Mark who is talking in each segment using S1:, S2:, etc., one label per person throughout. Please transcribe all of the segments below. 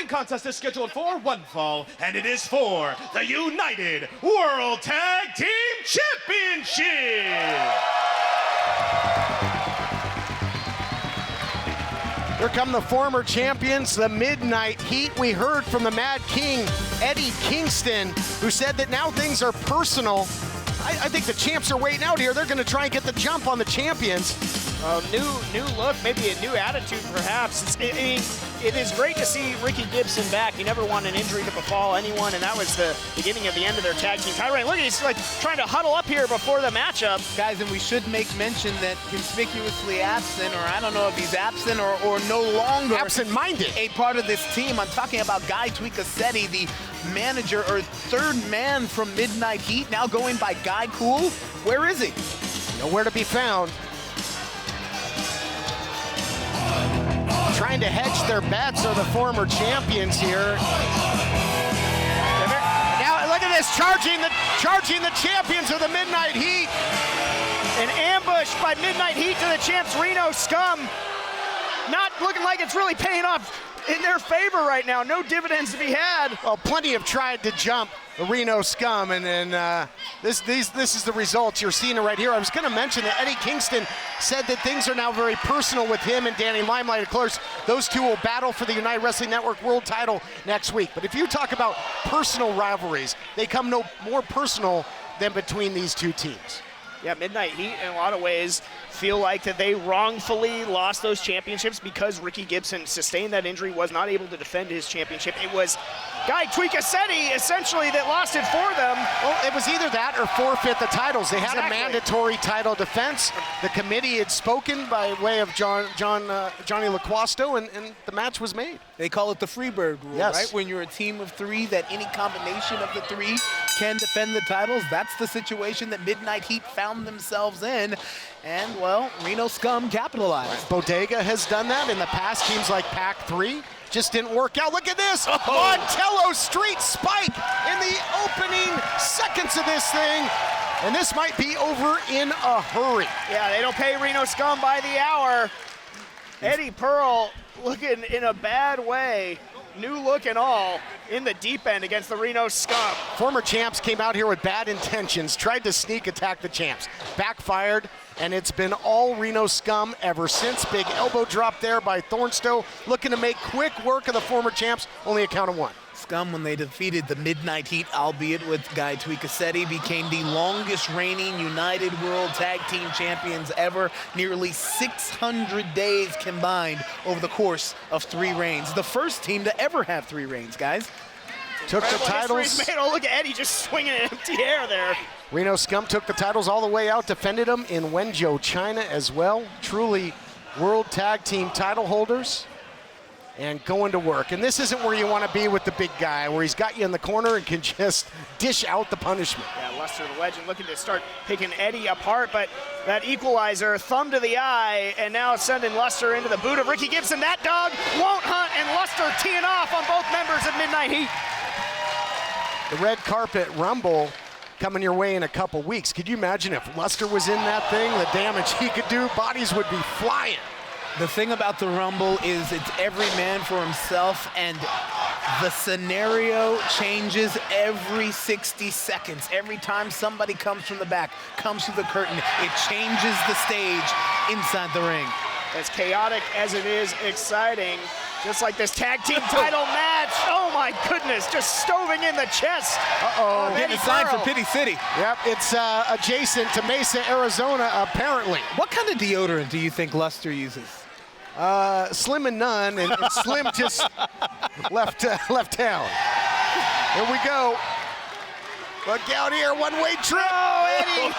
S1: following contest is scheduled for one fall, and it is for the United World Tag Team Championship.
S2: Here come the former champions, the Midnight Heat. We heard from the Mad King, Eddie Kingston, who said that now things are personal. I think the champs are waiting out here. They're going to try and get the jump on the champions.
S3: New look, maybe a new attitude, perhaps. It is great to see Ricky Gibson back. He never wanted an injury to befall anyone, and that was the beginning of the end of their tag team title reign. Look, he's like trying to huddle up here before the matchup.
S4: Guys, and we should make mention that conspicuously absent, or I don't know if he's absent or no longer
S2: absent-minded,
S4: a part of this team. I'm talking about Guy Tweekacetti, the manager or third man from Midnight Heat, now going by Guy Cool. Where is he?
S2: Nowhere to be found. Trying to hedge their bets are the former champions here. Now look at this, charging the champions of the Midnight Heat.
S3: An ambush by Midnight Heat to the champs, Reno Scum. Not looking like it's really paying off in their favor right now. No dividends to be had.
S2: Well, plenty have tried to jump the Reno Scum, and then this is the results. You're seeing it right here. I was going to mention that Eddie Kingston said that things are now very personal with him and Danny Limelight. Of course, those two will battle for the United Wrestling Network World title next week. But if you talk about personal rivalries, they come no more personal than between these two teams.
S3: Yeah, Midnight Heat, in a lot of ways, feel like that they wrongfully lost those championships because Ricky Gibson sustained that injury, was not able to defend his championship. It was Guy Tweekacetti, essentially, that lost it for them.
S2: Well, it was either that or forfeit the titles. They had
S3: Exactly.
S2: a mandatory title defense. The committee had spoken by way of Johnny LaQuasto, and the match was made.
S4: They call it the Freebird rule,
S2: Yes.
S4: right? When you're a team of three, that any combination of the three can defend the titles. That's the situation that Midnight Heat found themselves in. And, well, Reno Scum capitalized.
S2: Bodega has done that in the past. Teams like Pac 3 just didn't work out. Look at this. Montello Street Spike in the opening seconds of this thing. And this might be over in a hurry.
S3: Yeah, they don't pay Reno Scum by the hour. Eddie Pearl looking in a bad way. New look and all in the deep end against the Reno Scum.
S2: Former champs came out here with bad intentions, tried to sneak attack the champs. Backfired, and it's been all Reno Scum ever since. Big elbow drop there by Thornstowe, looking to make quick work of the former champs, only a count of one.
S4: Scum, when they defeated the Midnight Heat, albeit with Guy Tweekacetti, became the longest reigning United World Tag Team Champions ever. Nearly 600 days combined over the course of 3 reigns. The first team to ever have 3 reigns, guys.
S2: Took the titles.
S3: Oh, look at Eddie just swinging in empty air there.
S2: Reno Scum took the titles all the way out, defended them in Wenzhou, China as well. Truly World Tag Team title holders. And going to work. And this isn't where you want to be with the big guy, where he's got you in the corner and can just dish out the punishment.
S3: Yeah, Lester the Legend looking to start picking Eddie apart, but that equalizer, thumb to the eye, and now sending Lester into the boot of Ricky Gibson. That dog won't hunt, and Lester teeing off on both members of Midnight Heat.
S2: The red carpet rumble coming your way in a couple weeks. Could you imagine if Lester was in that thing, the damage he could do? Bodies would be flying.
S4: The thing about the Rumble is it's every man for himself, and the scenario changes every 60 seconds. Every time somebody comes from the back, comes through the curtain, it changes the stage inside the ring.
S3: As chaotic as it is exciting, just like this tag team title match. Oh my goodness, just stoving in the chest.
S4: Uh-oh, getting a sign for Pity City.
S2: Yep, it's adjacent to Mesa, Arizona, apparently.
S4: What kind of deodorant do you think Lester uses?
S2: Slim and none, and Slim just left town. Here we go. Look out here, one-way trip.
S3: Oh, Eddie.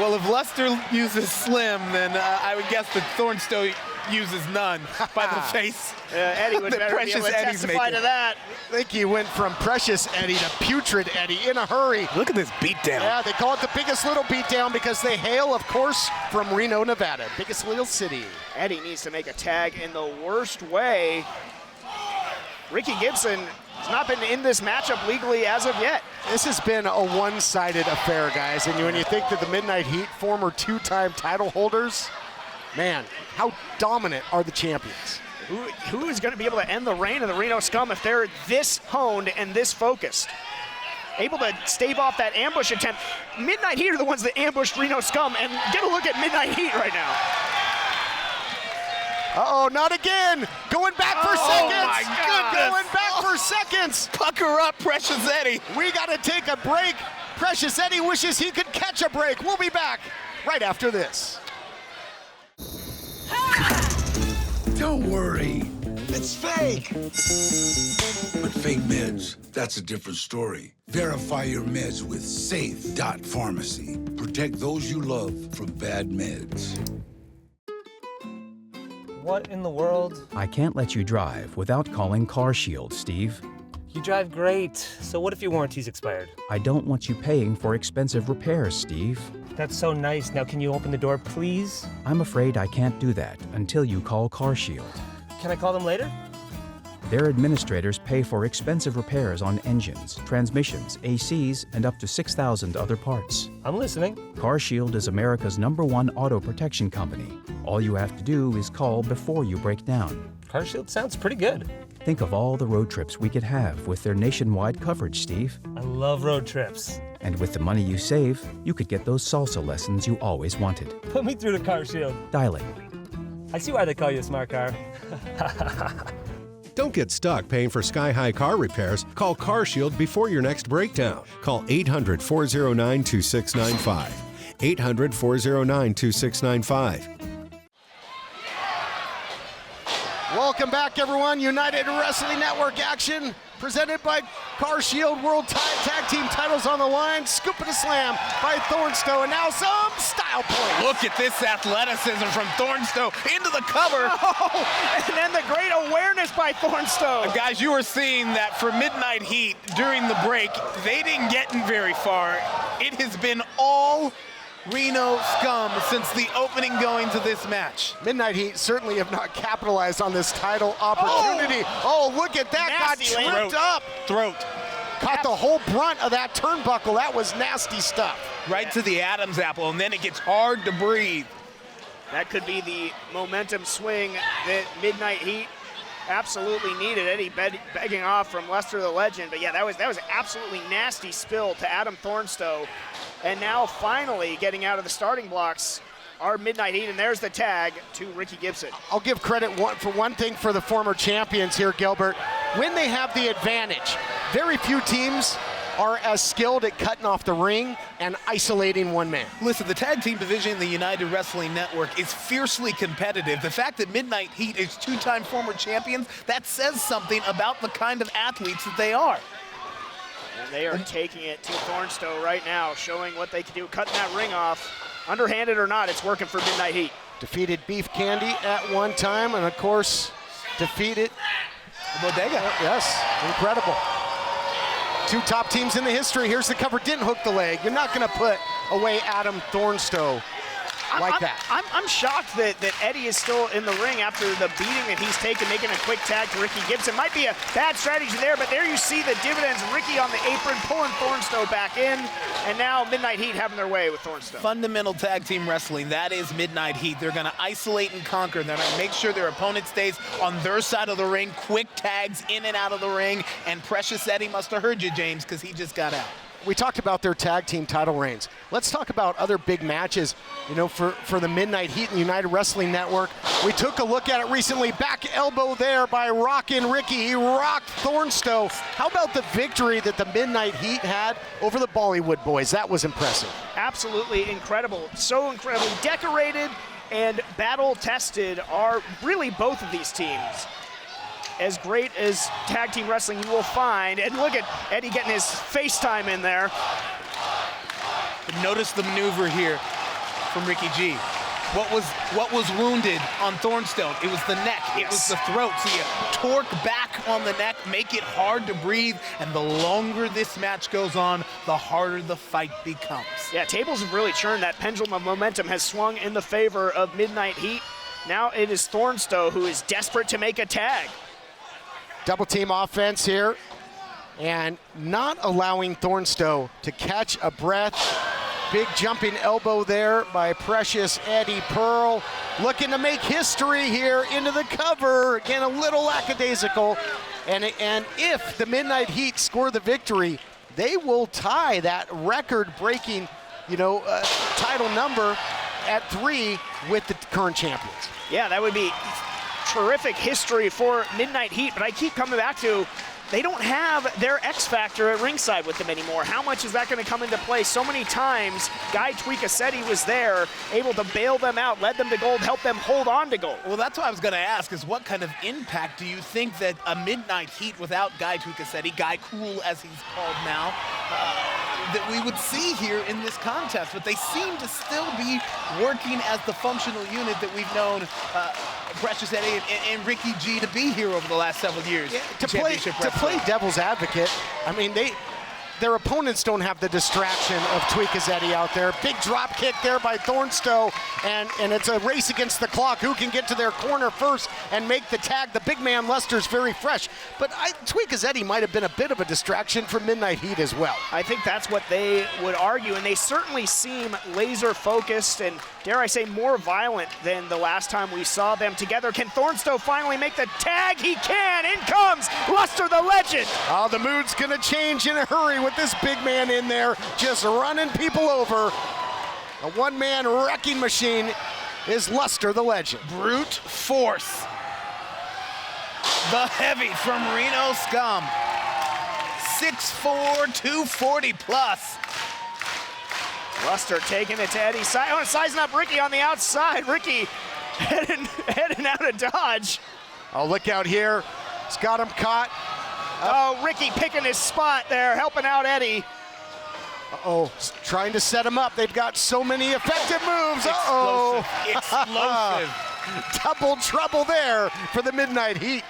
S4: Well, if Lester uses Slim, then I would guess that Thornstowe uses none by the face.
S3: Eddie would better be able to testify to that.
S2: I think he went from Precious Eddie to Putrid Eddie in a hurry.
S4: Look at this beatdown.
S2: Yeah, they call it the biggest little beatdown because they hail, of course, from Reno, Nevada, biggest little city.
S3: Eddie needs to make a tag in the worst way. Ricky Gibson has not been in this matchup legally as of yet.
S2: This has been a one-sided affair, guys. And when you think that the Midnight Heat, former 2-time title holders, man, how dominant are the champions?
S3: Who is going to be able to end the reign of the Reno Scum if they're this honed and this focused? Able to stave off that ambush attempt. Midnight Heat are the ones that ambushed Reno Scum, and get a look at Midnight Heat right now.
S2: Uh-oh, not again. Going back for seconds.
S4: Oh, my goodness.
S2: Going back for seconds.
S4: Pucker up, Precious Eddie.
S2: We got to take a break. Precious Eddie wishes he could catch a break. We'll be back right after this.
S5: Don't worry, it's fake. But fake meds, that's a different story. Verify your meds with Safe.Pharmacy. Protect those you love from bad meds.
S6: What in the world?
S7: I can't let you drive without calling CarShield, Steve.
S6: You drive great, so what if your warranty's expired?
S7: I don't want you paying for expensive repairs, Steve.
S6: That's so nice. Now can you open the door, please?
S7: I'm afraid I can't do that until you call CarShield.
S6: Can I call them later?
S7: Their administrators pay for expensive repairs on engines, transmissions, ACs, and up to 6,000 other parts.
S6: I'm listening.
S7: CarShield is America's #1 auto protection company. All you have to do is call before you break down.
S6: CarShield sounds pretty good.
S7: Think of all the road trips we could have with their nationwide coverage, Steve.
S6: I love road trips.
S7: And with the money you save, you could get those salsa lessons you always wanted.
S6: Put me through to CarShield.
S7: Dialing.
S6: I see why they call you a smart car.
S8: Don't get stuck paying for sky-high car repairs. Call CarShield before your next breakdown. Call 800-409-2695. 800-409-2695.
S2: Welcome back, everyone. United Wrestling Network action presented by CarShield. World Tag Team titles on the line. Scoop and a slam by Thornstowe, and now some style points.
S4: Look at this athleticism from Thornstowe into the cover.
S3: Oh, and then the great awareness by Thornstowe.
S4: Guys, you were seeing that for Midnight Heat during the break. They didn't get very far. It has been all Reno Scum since the opening going to this match.
S2: Midnight Heat certainly have not capitalized on this title opportunity. Oh, look at that.
S3: Nasty
S2: got
S3: land.
S2: tripped up.
S4: Throat.
S2: Caught the whole brunt of that turnbuckle. That was nasty stuff.
S4: Right to the Adam's apple, and then it gets hard to breathe.
S3: That could be the momentum swing that Midnight Heat absolutely needed. Eddie begging off from Lester the Legend, but yeah, that was absolutely nasty spill to Adam Thornstowe. And now finally getting out of the starting blocks are Midnight Heat, and there's the tag to Ricky Gibson.
S2: I'll give credit for one thing for the former champions here, Gilbert. When they have the advantage, very few teams are as skilled at cutting off the ring and isolating one man.
S4: Listen, the tag team division in the United Wrestling Network is fiercely competitive. The fact that Midnight Heat is two-time former champions, that says something about the kind of athletes that they are.
S3: And they are taking it to Thornstowe right now, showing what they can do, cutting that ring off. Underhanded or not, it's working for Midnight Heat.
S2: Defeated Beef Candy at one time, and of course, defeated
S4: Bodega.
S2: Yes, incredible. Two top teams in the history. Here's the cover, didn't hook the leg. You're not gonna put away Adam Thornstowe like that.
S3: I'm shocked that Eddie is still in the ring after the beating that he's taken, making a quick tag to Ricky Gibson. Might be a bad strategy there, but there you see the dividends. Ricky on the apron, pulling Thornstowe back in, and now Midnight Heat having their way with Thornstowe.
S4: Fundamental tag team wrestling, that is Midnight Heat. They're gonna isolate and conquer. They're gonna make sure their opponent stays on their side of the ring, quick tags in and out of the ring, and Precious Eddie must have heard you, James, because he just got out.
S2: We talked about their tag team title reigns. Let's talk about other big matches, you know, for the Midnight Heat and United Wrestling Network. We took a look at it recently. Back elbow there by Rockin' Ricky. He rocked Thornstowe. How about the victory that the Midnight Heat had over the Bollywood Boys? That was impressive.
S3: Absolutely incredible. So incredibly decorated and battle-tested are really both of these teams. As great as tag team wrestling you will find. And look at Eddie getting his FaceTime in there.
S4: But notice the maneuver here from Ricky G. What was wounded on Thornstowe? It was the neck, it was the throat. So you torque back on the neck, make it hard to breathe, and the longer this match goes on, the harder the fight becomes.
S3: Yeah, tables have really churned. That pendulum of momentum has swung in the favor of Midnight Heat. Now it is Thornstowe who is desperate to make a tag.
S2: Double team offense here, and not allowing Thornstowe to catch a breath. Big jumping elbow there by Precious Eddie Pearl. Looking to make history here into the cover. Again, a little lackadaisical. And if the Midnight Heat score the victory, they will tie that record-breaking, title number at 3 with the current champions.
S3: Yeah, that would be terrific history for Midnight Heat, but I keep coming back to they don't have their X factor at ringside with them anymore. How much is that going to come into play? So many times, Guy Tweekacetti was there, able to bail them out, led them to gold, help them hold on to gold.
S4: Well, that's what I was going to ask, is what kind of impact do you think that a Midnight Heat without Guy Tweekacetti, Guy Cool as he's called now, that we would see here in this contest? But they seem to still be working as the functional unit that we've known Precious Eddie and Ricky G to be here over the last several years.
S2: Yeah, to play devil's advocate, I mean, their opponents don't have the distraction of Tweekacetti out there. Big drop kick there by Thornstowe, and it's a race against the clock. Who can get to their corner first and make the tag? The big man Lester's very fresh, but Tweekacetti might have been a bit of a distraction for Midnight Heat as well.
S3: I think that's what they would argue, and they certainly seem laser focused and, dare I say, more violent than the last time we saw them together. Can Thornstowe finally make the tag? He can. In comes Lester the Legend.
S2: Oh, the mood's gonna change in a hurry with this big man in there, just running people over. A one-man wrecking machine is Lester the Legend.
S4: Brute force. The heavy from Reno Scum. 6'4", 240 plus.
S3: Lester taking it to Eddie, sizing up Ricky on the outside. Ricky heading out of dodge.
S2: Oh, look out here. He's got him caught.
S3: Oh, Ricky picking his spot there, helping out Eddie.
S2: Uh-oh, trying to set him up. They've got so many effective moves. Uh-oh.
S4: Explosive.
S2: Double trouble there for the Midnight Heat.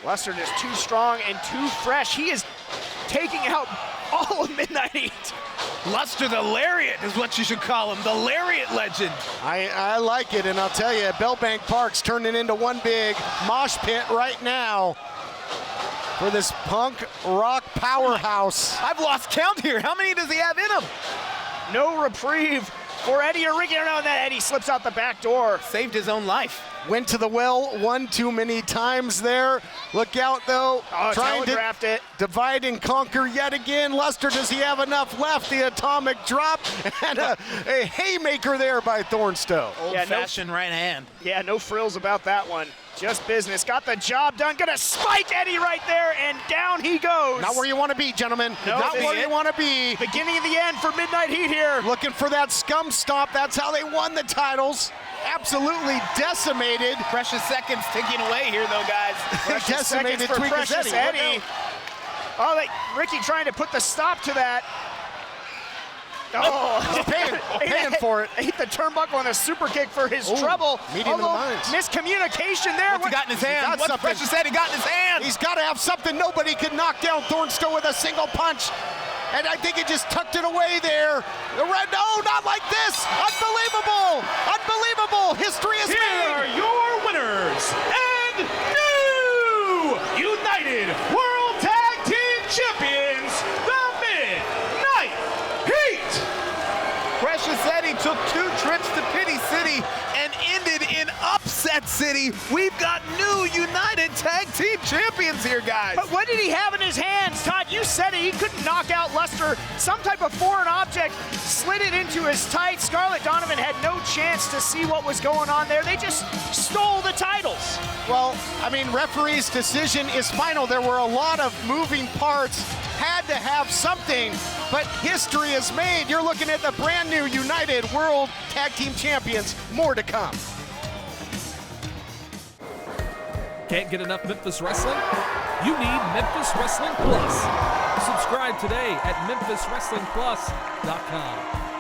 S3: Lester just too strong and too fresh. He is taking out all of Midnight Heat.
S4: Lester the Lariat is what you should call him, the Lariat Legend.
S2: I like it, and I'll tell you, Bellbank Park's turning into one big mosh pit right now for this punk rock powerhouse.
S4: I've lost count here. How many does he have in him?
S3: No reprieve for Eddie or Ricky. No, that Eddie slips out the back door.
S4: Saved his own life.
S2: Went to the well one too many times there. Look out, though.
S3: Oh,
S2: trying to
S3: it.
S2: divide and conquer yet again. Lester, does he have enough left? The atomic drop and a haymaker there by Thornstowe.
S4: Old-fashioned right hand.
S3: Yeah, no frills about that one. Just business. Got the job done. Gonna spike Eddie right there, and down he goes.
S2: Not where you want to be, gentlemen.
S3: No,
S2: not where you want to be.
S3: Beginning of the end for Midnight Heat here.
S2: Looking for that scum stomp. That's how they won the titles. Absolutely decimated.
S4: Precious seconds ticking away here, though, guys.
S2: Decimated
S3: for Precious Eddie. Oh, Ricky trying to put the stop to that. Oh,
S2: paying for it.
S3: Ate the turnbuckle and a super kick for his trouble.
S2: Medium of the minds.
S3: Miscommunication there.
S4: What's he got in his hand? What's Precious Eddie got in his hand?
S2: He's got to have something. Nobody can knock down Thornstowe with a single punch. And I think he just tucked it away there. No, not like this. Unbelievable. Unbelievable. History is
S1: Here
S2: made.
S1: are your winners and new United World Tag Team Champions, the Midnight Heat.
S4: Precious Eddie took 2 trips to Pity City and ended in Upset City. We've got new United Tag Team Champions here, guys.
S3: But what did he have in his hands, Todd? You said it. He couldn't knock out Lester. Some type of foreign object slid it into his tights. Scarlett Donovan had no chance to see what was going on there. They just stole the titles.
S2: Well, I mean, referee's decision is final. There were a lot of moving parts. Had to have something, but history is made. You're looking at the brand new United World Tag Team Champions. More to come.
S9: Can't get enough Memphis Wrestling? You need Memphis Wrestling Plus. Subscribe today at MemphisWrestlingPlus.com.